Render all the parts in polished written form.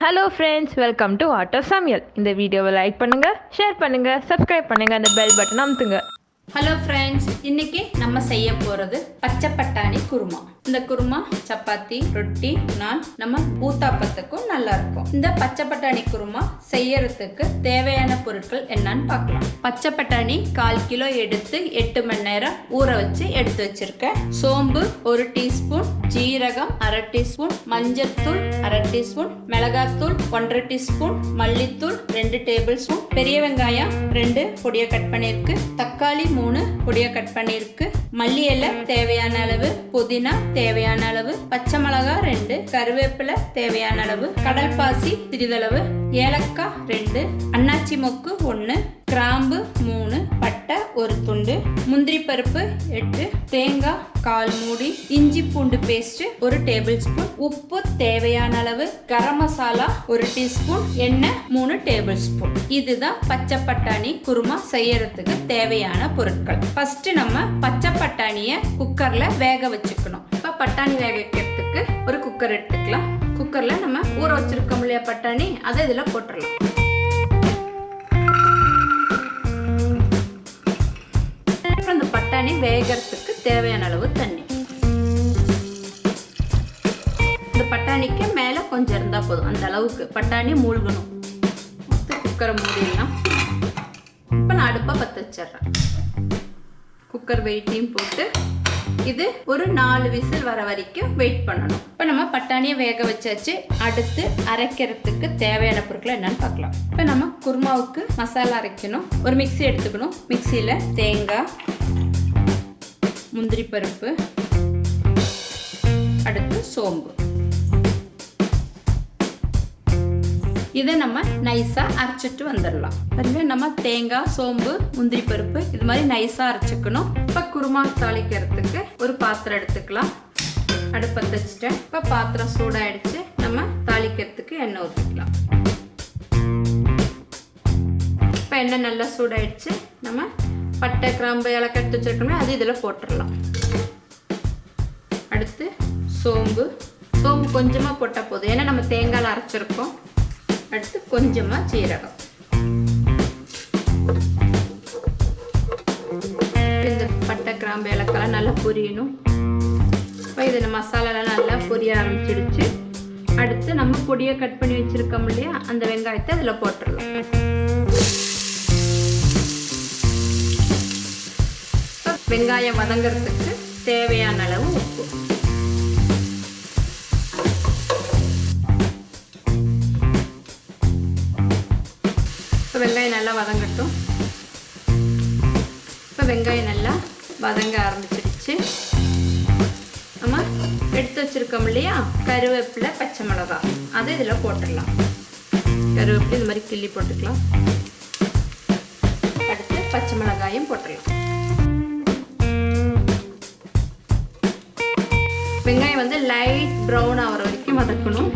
Hello friends, welcome to Art of Samayal. இந்த வீடியோவை like பண்ணுங்க, ஷேர் பண்ணுங்க, சப்ஸ்கிரைப் பண்ணுங்க, அந்த பெல் பட்டன் அமுத்துங்க. ஹலோ ஃப்ரெண்ட்ஸ், இன்னைக்கு நம்ம செய்ய போகிறது பச்சை பட்டாணி குருமா. இந்த குருமா சப்பாத்தி, ரொட்டி, நான் நம்ம ஊத்தாப்பத்துக்கும் நல்லா இருக்கும். இந்த பச்சை பட்டாணி குருமா செய்யறதுக்கு தேவையான பொருட்கள் என்னன்னு பார்க்கலாம். பச்சை பட்டாணி 1/4 கிலோ எடுத்து 8 மணி நேரம் ஊற வச்சு எடுத்து வச்சிருக்கேன். சோம்பு 1 டீஸ்பூன், ஜீரகம் 1/2 டீஸ்பூன், மஞ்சள்தூள் 1/2 டீஸ்பூன், மிளகாத்தூள் 1/2 டீஸ்பூன், மல்லித்தூள் 2 டேபிள் ஸ்பூன், பெரிய வெங்காயம் 2 பொடியை கட் பண்ணிருக்கு, தக்காளி 3 பொடியை கட் பண்ணிருக்கு, மல்லி இலை தேவையான அளவு, புதினா தேவையான அளவு, பச்சை மிளகாய் 2, கருவேப்பிலை தேவையான அளவு, கடல்பாசி சிறிதளவு, ஏலக்காய் 2, அன்னாச்சி மொக்கு 1, கிராம்பு 3, பட்டை 1 துண்டு, முந்திரி பருப்பு 8, தேங்காய் 1/4 மூடி, இஞ்சி பூண்டு பேஸ்ட் 1 டேபிள் ஸ்பூன், உப்பு தேவையான அளவு, கரம் மசாலா 1 டீஸ்பூன், எண்ணெய் 3 டேபிள் ஸ்பூன். இதுதான் பச்சை பட்டாணி குருமா செய்யறதுக்கு தேவையான பொருட்கள். ஃபர்ஸ்ட் நம்ம பச்சை பட்டாணியை குக்கர்ல வேக வச்சுக்கணும். இப்போ பட்டாணி வேக வைக்கிறதுக்கு ஒரு குக்கர் எடுத்துக்கலாம். குக்கர்ல நம்ம ஊற வச்சிருக்கோம் இல்லையா பட்டாணி, அதை இதுல போட்டுடலாம். அந்த பட்டாணி வேகிறதுக்கு தேவையான அளவு தண்ணி. இந்த பட்டாணிக்கு மேல கொஞ்சம் இருந்தா போதும், அந்த அளவுக்கு பட்டாணி மூழ்கணும். குக்கரை மூடிடலாம். இப்போ நான் அடுப்பை பற்ற வச்சிடுறேன். குக்கர் வெயிட்டையும் போட்டு இது ஒரு 4 விசில் வர வரைக்கும் வெயிட் பண்ணணும். இப்போ நம்ம பட்டாணியை வேக வச்சாச்சு. அடுத்து அரைக்கிறதுக்கு தேவையான பொருட்கள் என்னன்னு பார்க்கலாம். இப்போ நம்ம குருமாவுக்கு மசாலா அரைக்கணும். ஒரு மிக்ஸி எடுத்துக்கணும். மிக்ஸியில் தேங்காய், முந்திரி பருப்பு, அடுத்து சோம்பு, இதை நம்ம நைஸாக அரைச்சிட்டு வந்துடலாம். அதில் நம்ம தேங்காய், சோம்பு, முந்திரி பருப்பு இது மாதிரி நைஸாக அரைச்சிக்கணும். இப்போ குருமா தாளிக்கிறதுக்கு ஒரு பாத்திரம் எடுத்துக்கலாம். அடுப்பை வச்சுட்டேன். இப்போ பாத்திரம் சூடாயிடுச்சு. நம்ம தாளிக்கிறதுக்கு எண்ணெய் ஊற்றிக்கலாம். இப்போ எண்ணெய் நல்லா சூடாயிடுச்சு. நம்ம பட்டை, கிராம்பு, ஏலக்காய் எடுத்து வச்சிருக்கோம்னா அது இதில் போட்டுடலாம். அடுத்து சோம்பு கொஞ்சமாக போட்டால் போதும், ஏன்னா நம்ம தேங்காயில் அரைச்சிருக்கோம். அடுத்து கொஞ்சமாக ஜீரகம். இந்த பட்டை, கிராம்பு, ஏலக்காய் நல்லா பொரியணும். இப்போ இதில் மசாலாலாம் நல்லா பொரிய ஆரம்பிச்சிடுச்சு. அடுத்து நம்ம பொடியை கட் பண்ணி வச்சிருக்கோம் இல்லையா, அந்த வெங்காயத்தை அதில் போட்டுடலாம். வெங்காயம் வதங்கிறதுக்கு தேவையான அளவு உப்பு. வெங்காயம் நல்லா வதங்கட்டும். இப்போ வெங்காயம் நல்லா வதங்க ஆரம்பிச்சிடுச்சு. நம்ம எடுத்து வச்சிருக்கோம் இல்லையா கருவேப்பிலை, பச்சை மிளகாய், அதை இதில் போட்டுடலாம். கருவேப்பிலை இந்த மாதிரி கிள்ளி போட்டுக்கலாம். அடுத்து பச்சை மிளகாயும் போட்டுடலாம். வெங்காயம் வந்து லைட் ப்ரௌன் ஆகிற வரைக்கும் வதக்கணும்.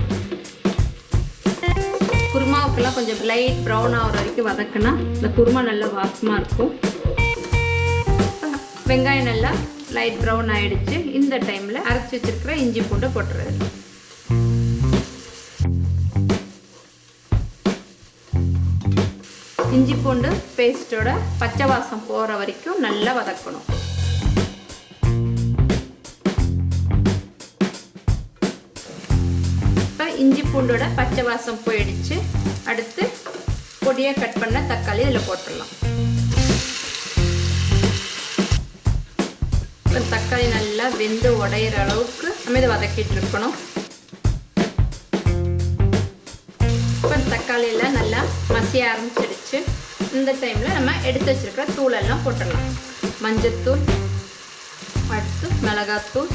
குருமாவுக்கெல்லாம் கொஞ்சம் லைட் ப்ரௌன் ஆகிற வரைக்கும் வதக்கினா இந்த குருமா நல்லா வாசமாக இருக்கும். வெங்காயம் நல்லா லைட் ப்ரௌன் ஆகிடுச்சு. இந்த டைமில் அரைச்சி வச்சிருக்கிற இஞ்சி பூண்டை போட்டுறது. இஞ்சி பூண்டு பேஸ்ட்டோட பச்சை வாசம் போகிற வரைக்கும் நல்லா வதக்கணும். இஞ்சி பூண்டோட பச்சை வாசம் போயிடுச்சு. அடுத்து பொடியை கட் பண்ண தக்காளி இதில் போட்டுடலாம். தக்காளி நல்லா வெந்து உடையிற அளவுக்கு நம்ம இதை வதக்கிட்டு இருக்கணும். இப்போ தக்காளியெல்லாம் நல்லா மசிய ஆரம்பிச்சிடுச்சு. இந்த டைமில் நம்ம எடுத்து வச்சிருக்கிற தூளெல்லாம் போட்டுடலாம். மஞ்சத்தூள், அடுத்து மிளகாத்தூள்,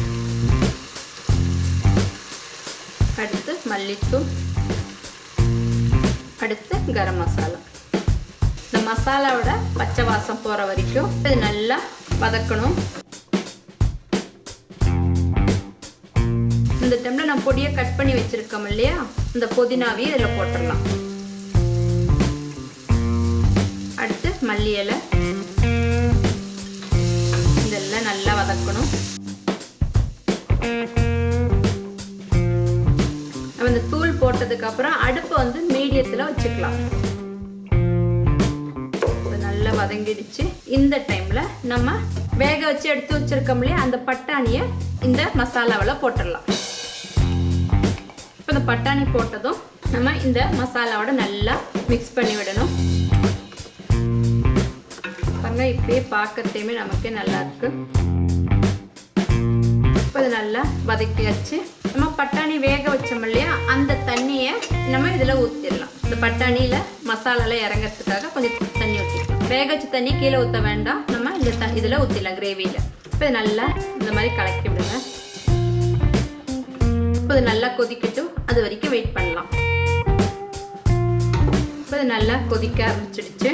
அடுத்து மல்லித்தூள், அடுத்து கரம் மசாலா. இந்த மசாலாவோட பச்சை வாசம் போகிற வரைக்கும் இது நல்லா வதக்கணும். இந்த டைமில் நான் பொடியை கட் பண்ணி வச்சுருக்கோம் இல்லையா, இந்த புதினாவையும் இதில் போட்டுடலாம். அடுத்து மல்லி இலை, இதெல்லாம் நல்லா வதக்கணும். நம்ம இந்த தூள் போட்டதுக்கு வந்ததுக்கப்புறம் அடுப்பை வந்து மீடியத்தில் வச்சுக்கலாம். நல்லா வதங்கிடுச்சு. இந்த டைமில் நம்ம வேக வச்சு எடுத்து வச்சிருக்கோம் இல்லையா, அந்த பட்டாணியை இந்த மசாலாவில் போட்டுடலாம். இப்போ இந்த பட்டாணி போட்டதும் நம்ம இந்த மசாலாவோட நல்லா மிக்ஸ் பண்ணி விடணும். பாருங்க, இப்படியே பார்க்கறதையுமே நமக்கு நல்லா இருக்கு. இப்போ இது நல்லா வதக்கி வச்சு நம்ம பட்டாணி வேக வச்சோம் இல்லையா, அந்த தண்ணியை நம்ம இதில் ஊற்றிடலாம். இந்த பட்டாணியில் மசாலாவில் இறங்கிறதுக்காக கொஞ்சம் தண்ணி ஊற்றிடலாம். வேக வச்ச தண்ணி கீழே ஊற்ற வேண்டாம், நம்ம இந்த இதில் ஊற்றிடலாம் கிரேவியில். இப்போ இது நல்லா இந்த மாதிரி கலக்கி விடுங்க. இப்போ இது நல்லா கொதிக்கட்டும், அது வரைக்கும் வெயிட் பண்ணலாம். இப்போ இது நல்லா கொதிக்க ஆரம்பிச்சிடுச்சு.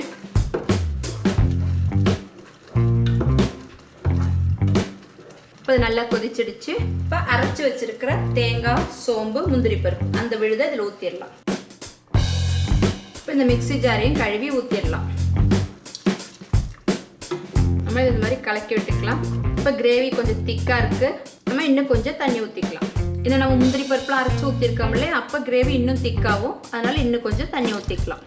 இப்போ நல்லா கொதிச்சிடுச்சு. இப்போ அரைச்சி வச்சிருக்கிற தேங்காய், சோம்பு, முந்திரி பருப்பு அந்த விழுதை இதில் ஊற்றிடலாம். இப்போ இந்த மிக்ஸி ஜாரையும் கழுவி ஊற்றிடலாம். நம்ம இது மாதிரி கலக்கி விட்டுக்கலாம். இப்போ கிரேவி கொஞ்சம் திக்காக இருக்குது, நம்ம இன்னும் கொஞ்சம் தண்ணி ஊற்றிக்கலாம். ஏன்னா நம்ம முந்திரி பருப்புலாம் அரைச்சி ஊற்றிருக்கோம் இல்லையா, அப்போ கிரேவி இன்னும் திக்காகும், அதனால் இன்னும் கொஞ்சம் தண்ணி ஊற்றிக்கலாம்.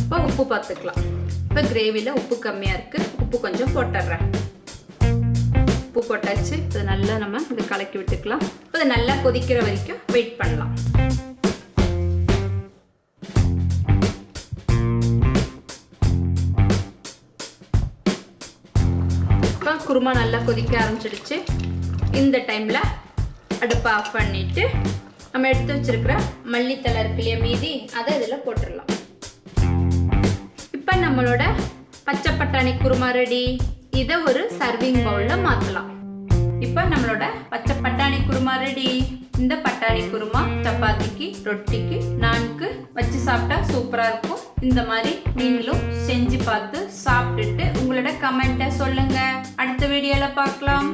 இப்போ உப்பு பார்த்துக்கலாம். இப்போ கிரேவியில் உப்பு கம்மியாக இருக்குது, உப்பு கொஞ்சம் போட்டுடுறேன். உப்பு போட்டாச்சு. இது நல்லா நம்ம இதை கலக்கி விட்டுக்கலாம். இப்போ இது நல்லா கொதிக்கிற வரைக்கும் வெயிட் பண்ணலாம். இப்போ குருமா நல்லா கொதிக்க ஆரம்பிச்சிடுச்சு. இந்த டைமில் அடுப்பை ஆஃப் பண்ணிவிட்டு நம்ம எடுத்து வச்சிருக்கிற மல்லித்தலை இருக்கு இல்லையா மீதி, அதை இதில் போட்டுடலாம். இப்போ நம்மளோட பச்சை பட்டாணி குருமா ரெடி. இதை ஒரு சர்விங் பவுலில் மாற்றலாம். இப்போ நம்மளோட பச்சை பட்டாணி குருமா ரெடி. இந்த பட்டாணி குருமா சப்பாத்திக்கு, ரொட்டிக்கு, நான்கு வச்சு சாப்பிட்டா சூப்பராக இருக்கும். இந்த மாதிரி நீங்களும் செஞ்சு பார்த்து சாப்பிட்டுட்டு உங்களோட கமெண்ட்டை சொல்லுங்கள். அடுத்த வீடியோவில் பார்க்கலாம்.